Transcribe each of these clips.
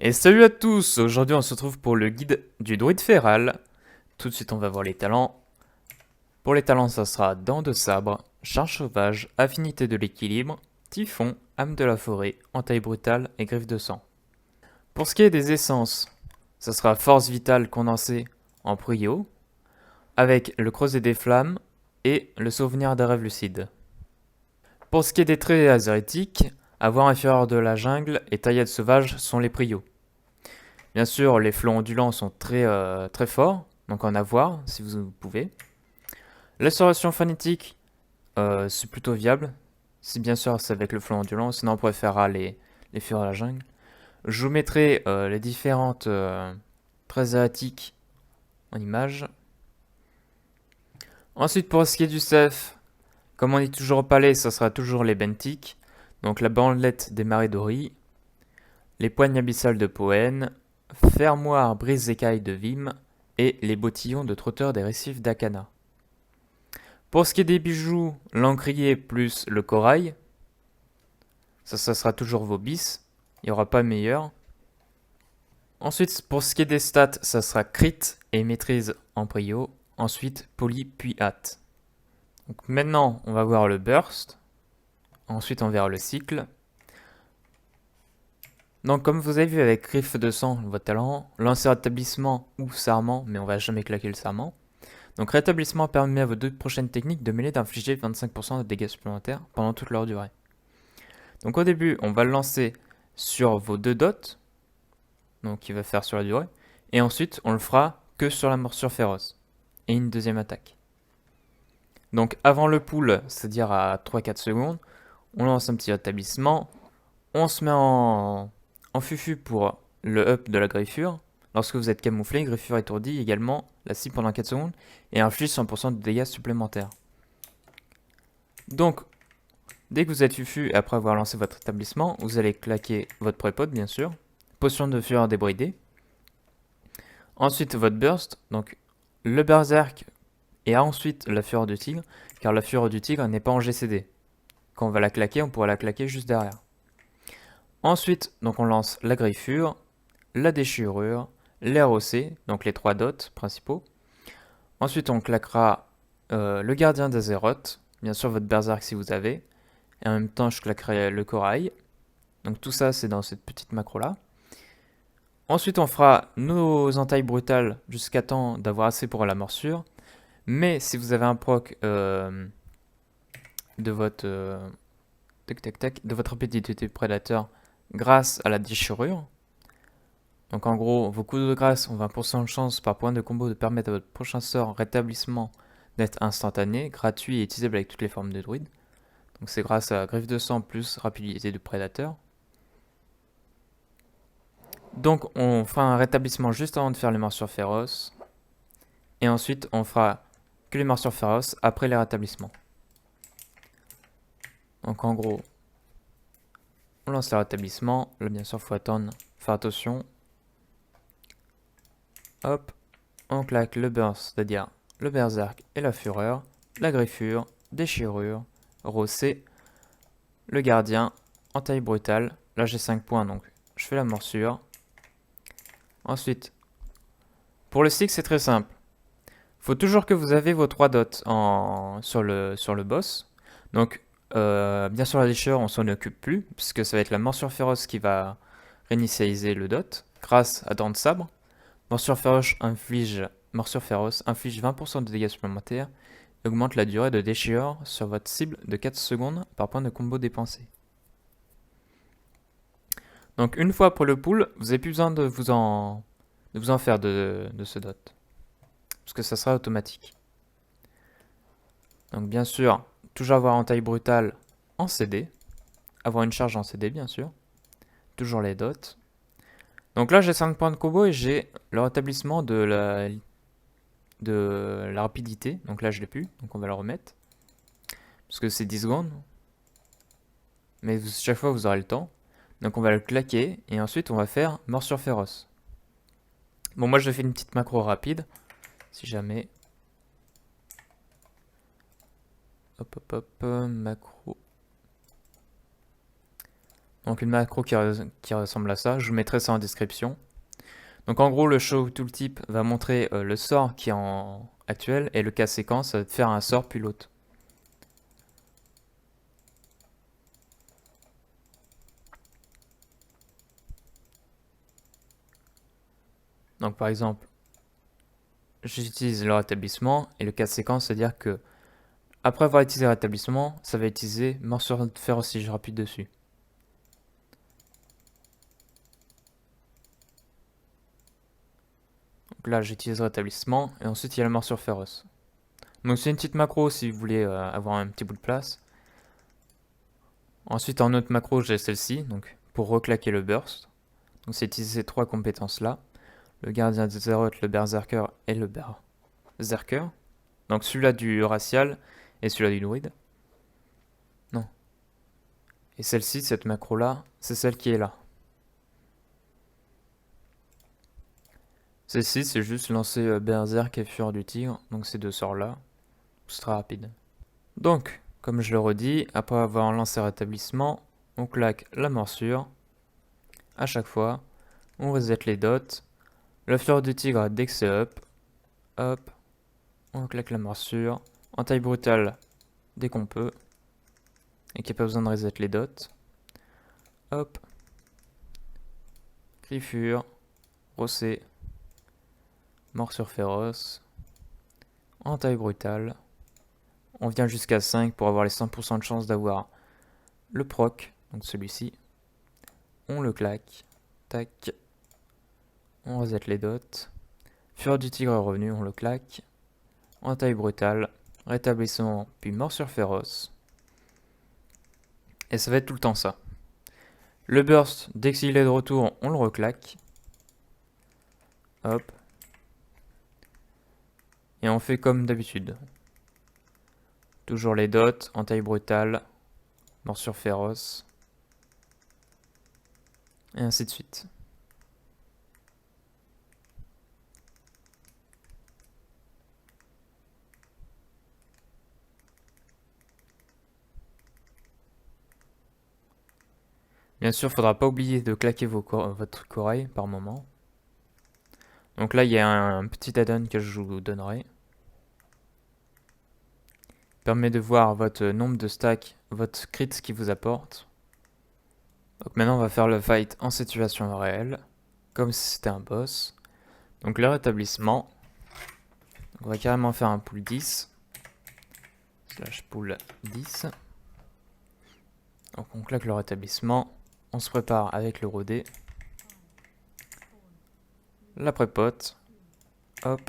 Et salut à tous, aujourd'hui on se retrouve pour le guide du druide féral. Tout de suite on va voir les talents. Pour les talents ça sera dents de sabre, charge sauvage, affinité de l'équilibre, typhon, âme de la forêt, entaille brutale et griffe de sang. Pour ce qui est des essences, ça sera force vitale condensée en prio, avec le creuset des flammes et le souvenir d'un rêve lucide. Pour ce qui est des traits azérétiques, avoir inférieur de la jungle et taillade sauvage sont les prios. Bien sûr, les flots ondulants sont très forts, donc en avoir si vous pouvez. L'assoration phonétique, c'est plutôt viable, si bien sûr c'est avec le flot ondulant, sinon on préférera les fureurs à la jungle. Je vous mettrai les différentes traits erratiques en image. Ensuite, pour ce qui est du self, comme on est toujours au palais, ça sera toujours les bentiques, donc la bandelette des marées d'Ori, les poignes abyssales de Poen, fermoir brise-écailles de Vim et les bottillons de trotteur des récifs d'Akana. Pour ce qui est des bijoux, l'encrier plus le corail, ça sera toujours vos bis, il n'y aura pas meilleur. Ensuite, pour ce qui est des stats, ça sera crit et maîtrise en prio, ensuite poly puis hâte. Donc maintenant, on va voir le burst, ensuite on verra le cycle. Donc comme vous avez vu avec griffe de sang, votre talent, lancer rétablissement ou serment, mais on va jamais claquer le serment. Donc rétablissement permet à vos deux prochaines techniques de mêlée d'infliger 25% de dégâts supplémentaires pendant toute leur durée. Donc au début, on va le lancer sur vos deux dots, donc il va faire sur la durée, et ensuite on le fera que sur la morsure féroce, et une deuxième attaque. Donc avant le pull, c'est-à-dire à 3-4 secondes, on lance un petit rétablissement, on se met en fufu pour le up de la griffure. Lorsque vous êtes camouflé, griffure étourdie également la cible pendant 4 secondes et inflige 100% de dégâts supplémentaires. Donc, dès que vous êtes fufu après avoir lancé votre établissement, vous allez claquer votre prépod bien sûr, potion de fureur débridée. Ensuite votre burst, donc le berserk et ensuite la fureur du tigre, car la fureur du tigre n'est pas en GCD. Quand on va la claquer, on pourra la claquer juste derrière. Ensuite, donc on lance la griffure, la déchirure, l'ROC, donc les 3 dots principaux. Ensuite, on claquera le gardien d'Azeroth, bien sûr votre berserk si vous avez. Et en même temps, je claquerai le corail. Donc tout ça, c'est dans cette petite macro-là. Ensuite, on fera nos entailles brutales jusqu'à temps d'avoir assez pour la morsure. Mais si vous avez un proc de votre de votre rapidité prédateur grâce à la déchirure, donc en gros, vos coups de grâce ont 20% de chance par point de combo de permettre à votre prochain sort rétablissement d'être instantané, gratuit et utilisable avec toutes les formes de druide. Donc c'est grâce à griffe de sang plus rapidité du prédateur. Donc on fera un rétablissement juste avant de faire les morsures féroces. Et ensuite on fera que les morsures féroces après les rétablissements. Donc en gros, on lance le rétablissement. Là bien sûr il faut attendre, faire attention. Hop, on claque le burst, c'est-à-dire le berserk et la fureur, la griffure, déchirure, rossé, le gardien, entaille brutale. Là j'ai 5 points donc je fais la morsure. Ensuite, pour le cycle c'est très simple. Faut toujours que vous avez vos 3 dots sur le boss. Donc bien sûr la déchirure on s'en occupe plus, puisque ça va être la morsure féroce qui va réinitialiser le dot grâce à dents de sabre. Morsure féroce inflige 20% de dégâts supplémentaires et augmente la durée de déchirure sur votre cible de 4 secondes par point de combo dépensé. Donc une fois pour le pull, vous n'avez plus besoin de vous en faire de ce dot, parce que ça sera automatique. Donc bien sûr, toujours avoir en taille brutale en CD, avoir une charge en CD bien sûr, toujours les dots. Donc là j'ai 5 points de combo et j'ai le rétablissement de la rapidité, donc là je l'ai plus, donc on va le remettre, parce que c'est 10 secondes, mais chaque fois vous aurez le temps. Donc on va le claquer, et ensuite on va faire morsure féroce. Bon moi je fais une petite macro rapide, si jamais. Hop hop hop, macro. Donc une macro qui ressemble à ça, je vous mettrai ça en description. Donc en gros, le show tooltip va montrer le sort qui est en actuel et le cas séquence va faire un sort puis l'autre. Donc par exemple, j'utilise le rétablissement et le cas séquence, c'est-à-dire que après avoir utilisé le rétablissement, ça va utiliser morsure féroce si je rappuie dessus. Donc là, j'utilise le rétablissement et ensuite il y a la morsure féroce. Donc c'est une petite macro si vous voulez avoir un petit bout de place. Ensuite en autre macro, j'ai celle-ci, donc pour reclaquer le burst. Donc c'est utiliser ces trois compétences là. Le gardien de Zeroth, le berserker et le berserker. Donc celui-là du racial et celui-là du druide. Non. Et celle-ci, cette macro-là, c'est celle qui est là. Celle-ci, c'est juste lancer berserk et fureur du tigre. Donc ces deux sorts-là. C'est très rapide. Donc, comme je le redis, après avoir lancé rétablissement, on claque la morsure. À chaque fois, on reset les dots. La fleur du tigre dès que c'est up. Hop. On claque la morsure. En taille brutale dès qu'on peut. Et qu'il n'y a pas besoin de reset les dots. Hop. Griffure. Rossé. Morsure féroce. En taille brutale. On vient jusqu'à 5 pour avoir les 100% de chance d'avoir le proc. Donc celui-ci. On le claque. Tac. On reset les dots. Fureur du tigre est revenu, on le claque. En taille brutale. Rétablissement, puis morsure féroce. Et ça va être tout le temps ça. Le burst, dès qu'il est de retour, on le reclaque. Hop. Et on fait comme d'habitude. Toujours les dots, en taille brutale. Morsure féroce. Et ainsi de suite. Bien sûr, il ne faudra pas oublier de claquer votre corail par moment. Donc là, il y a un petit add-on que je vous donnerai. Permet de voir votre nombre de stacks, votre crit qui vous apporte. Donc maintenant, on va faire le fight en situation réelle, comme si c'était un boss. Donc le rétablissement. Donc on va carrément faire un pool 10. Slash pool 10. Donc on claque le rétablissement. On se prépare avec le rodé. La prépote. Hop.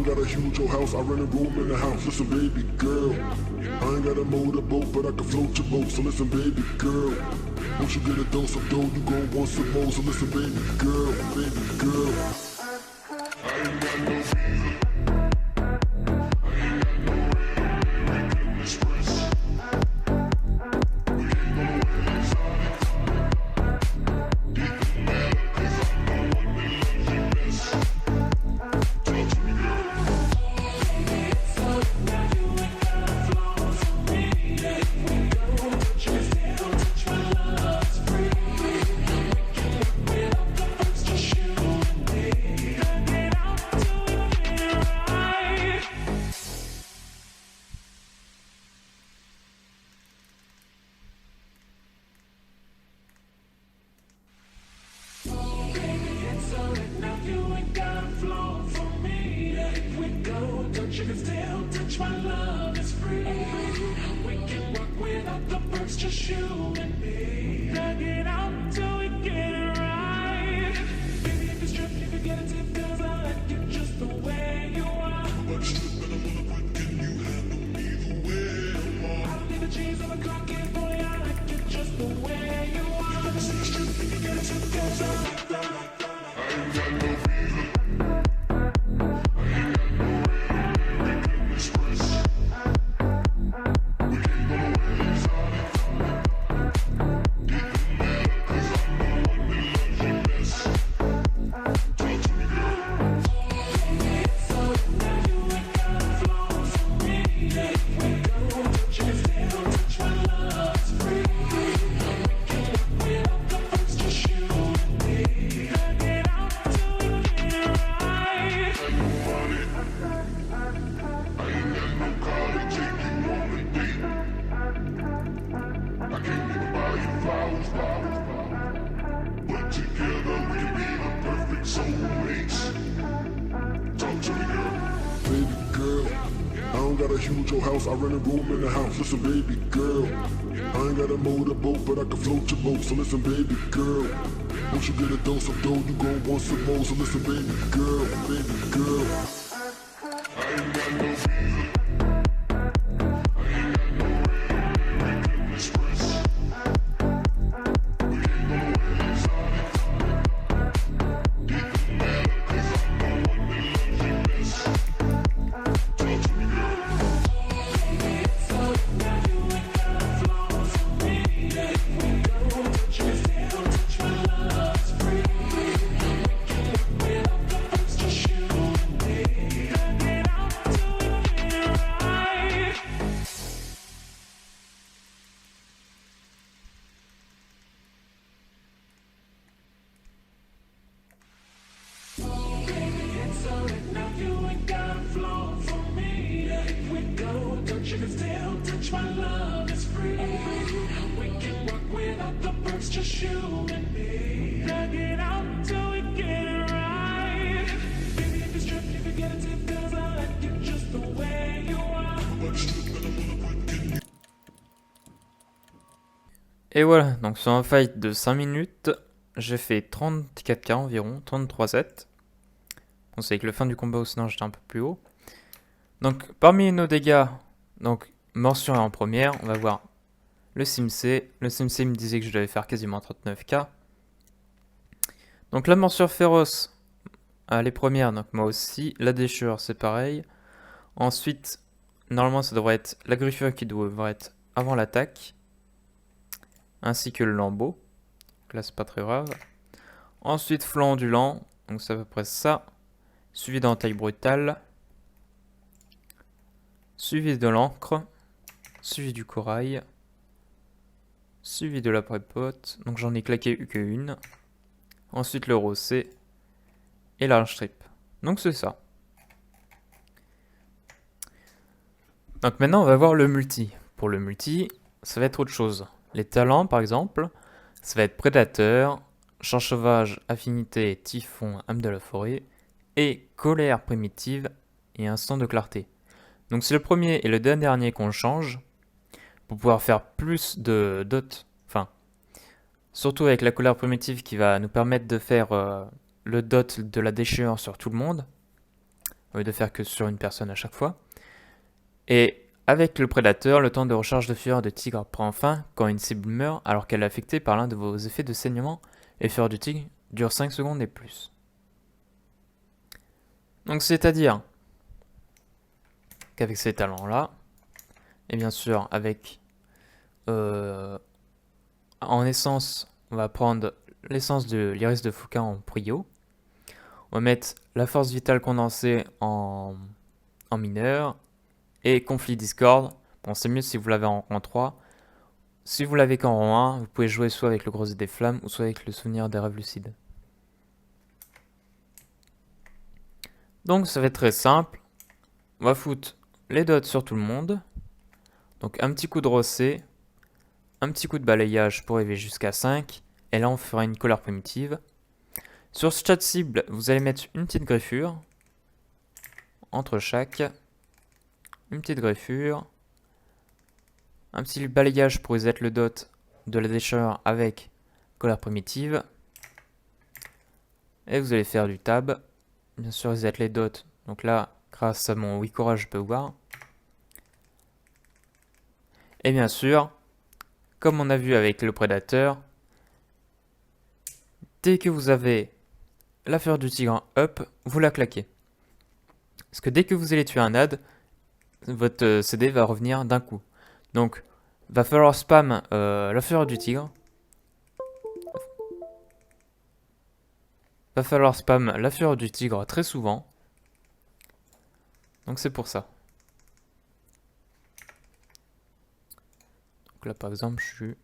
Got a huge old house, I rent a room in the house. Listen, baby girl, I ain't got a motorboat, but I can float your boat. So listen, baby girl, once you get a dose of dough, you gon' want some more. So listen, baby girl, I ain't got no visa. It's just you and me. Hug it out till we get it right. Baby, if it's stripped, if you get it tip, cause I like you just the way you are. But strip and I'm gonna put, can you handle me the way I'm I on? don't need the cheese on the cookie, boy, I like you just the way you are. Let me see you strip and you get a tip, cause I like that, like that. I ain't got no visa. I ain't got no American Express. We ain't gonna wear exotic. Get them mad, cause I'm the one that loves you best. Talk to me, girl. So now you ain't got flaws for me. If we go, you can still touch my love, it's free. We can work without the first, just you and me. Hug it out till we get it right. I know money. I ain't got no car to take you on a date. I can't even buy you flowers, flowers, flowers. But together we can be the perfect soulmates. Talk to me, girl. Baby girl, I don't got a huge old house. I rent a room in the house. Listen, baby girl, I ain't got a motorboat, but I can float your boat. So listen, baby girl, once you get a dose of dough, you gon' want some more. So listen, baby girl, baby girl. I ain't got no visa. I ain't got no American Express. We ain't gonna wear exotic. Get them mad, cause I'm the one that loves you best. Talk to me, girl. So now you ain't got flaws for me. If we go, you can still touch my love, it's free. We can work without the first, just you and me. Hug it out till we get it right. So now you ain't got a flaw for me. If we go, don't you can still touch my love, it's free. We can work without the perks, just you and me. Hug it out till we get it right. Baby, if it's stripped, you can get a tip, cause I like you just the way you are. But strip and I'm gonna put, can you Et voilà, donc sur un fight de 5 minutes, j'ai fait 34k environ, 33-7. On sait que le fin du combat, ou sinon j'étais un peu plus haut. Donc parmi nos dégâts, donc morsure en première, on va voir le Simsé. Le Simsé me disait que je devais faire quasiment 39k. Donc la morsure féroce, les premières, donc moi aussi. La déchirure, c'est pareil. Ensuite, normalement ça devrait être la griffure qui devrait être avant l'attaque. Ainsi que le lambeau. Donc là c'est pas très grave. Ensuite flanc ondulant, donc c'est à peu près ça. Suivi d'entaille brutale. Suivi de l'encre. Suivi du corail. Suivi de la prépote. Donc j'en ai claqué que une. Ensuite le rossé. Et large strip. Donc c'est ça. Donc maintenant on va voir le multi. Pour le multi, ça va être autre chose. Les talents par exemple, ça va être prédateur, chant sauvage, affinité, typhon, âme de la forêt, et colère primitive et instant de clarté. Donc c'est le premier et le dernier qu'on change pour pouvoir faire plus de dots. Enfin, surtout avec la colère primitive qui va nous permettre de faire le dot de la déchirure sur tout le monde, au lieu de faire que sur une personne à chaque fois. Et avec le prédateur, le temps de recharge de fureur de tigre prend fin quand une cible meurt alors qu'elle est affectée par l'un de vos effets de saignement et fureur du tigre dure 5 secondes et plus. Donc c'est-à-dire qu'avec ces talents-là, et bien sûr avec en essence, on va prendre l'essence de l'iris de Foucault en prio. On va mettre la force vitale condensée en mineur. Et conflit discorde, bon c'est mieux si vous l'avez en rang 3. Si vous l'avez qu'en rang 1, vous pouvez jouer soit avec le gros des flammes ou soit avec le souvenir des rêves lucides. Donc ça va être très simple. On va foutre les dots sur tout le monde. Donc un petit coup de rossé, un petit coup de balayage pour élever jusqu'à 5. Et là on fera une colère primitive. Sur chaque cible, vous allez mettre une petite griffure. Entre chaque. Une petite greffure. Un petit balayage pour reset le dot de la déchirure avec colère primitive. Et vous allez faire du tab. Bien sûr, reset les dots. Donc là, grâce à mon Wikora, je peux voir. Et bien sûr, comme on a vu avec le prédateur, dès que vous avez la fleur du tigre en up, vous la claquez. Parce que dès que vous allez tuer un ad, votre CD va revenir d'un coup. Donc, va falloir spam la fleur du tigre. Va falloir spam la fleur du tigre très souvent. Donc c'est pour ça. Donc là par exemple je suis...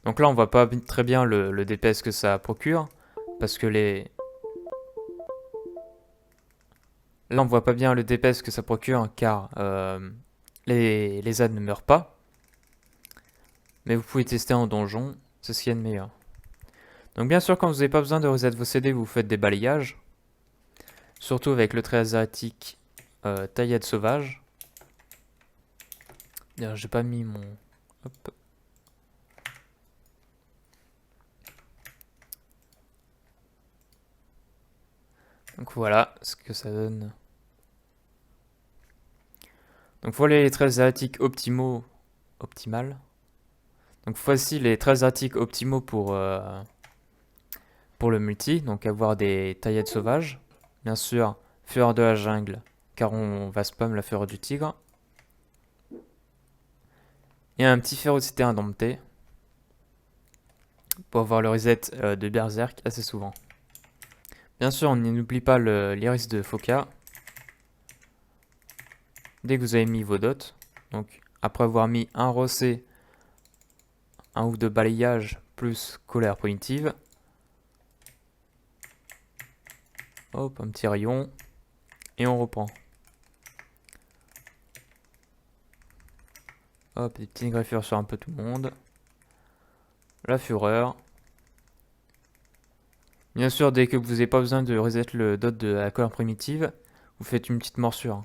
Donc là on voit pas très bien le DPS que ça procure. Parce que les... Là on voit pas bien le DPS que ça procure car les adds ne meurent pas. Mais vous pouvez tester en donjon, c'est ce qu'il y a de meilleur. Donc bien sûr quand vous n'avez pas besoin de reset vos CD, vous faites des balayages. Surtout avec le trait asiatique taillade sauvage. D'ailleurs j'ai pas mis mon... Hop. Donc voilà ce que ça donne. Donc voilà les traits asiatiques optimaux. Optimal. Donc voici les traits asiatiques optimaux pour le multi. Donc avoir des taillettes sauvages. Bien sûr, fureur de la jungle, car on va spam la fureur du tigre. Et un petit férocité indompté. Pour avoir le reset de berserk assez souvent. Bien sûr, on n'oublie pas l'iris de Foka. Dès que vous avez mis vos dots, donc après avoir mis un rossé, un ouf de balayage plus colère primitive. Hop, un petit rayon. Et on reprend. Hop, des petites greffures sur un peu tout le monde. La fureur. Bien sûr, dès que vous n'avez pas besoin de reset le dot de la colère primitive, vous faites une petite morsure.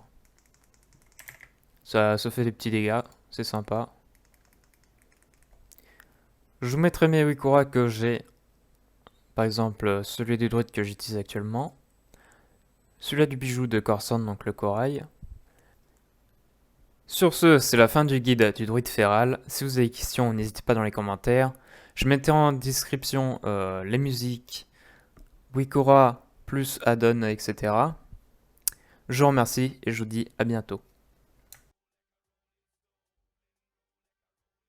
Ça fait des petits dégâts, c'est sympa. Je vous mettrai mes Wikora que j'ai. Par exemple, celui du druide que j'utilise actuellement. Celui-là du bijou de Corsan, donc le corail. Sur ce, c'est la fin du guide du druide féral. Si vous avez des questions, n'hésitez pas dans les commentaires. Je mettrai en description les musiques, Wikora plus add-on, etc. Je vous remercie et je vous dis à bientôt.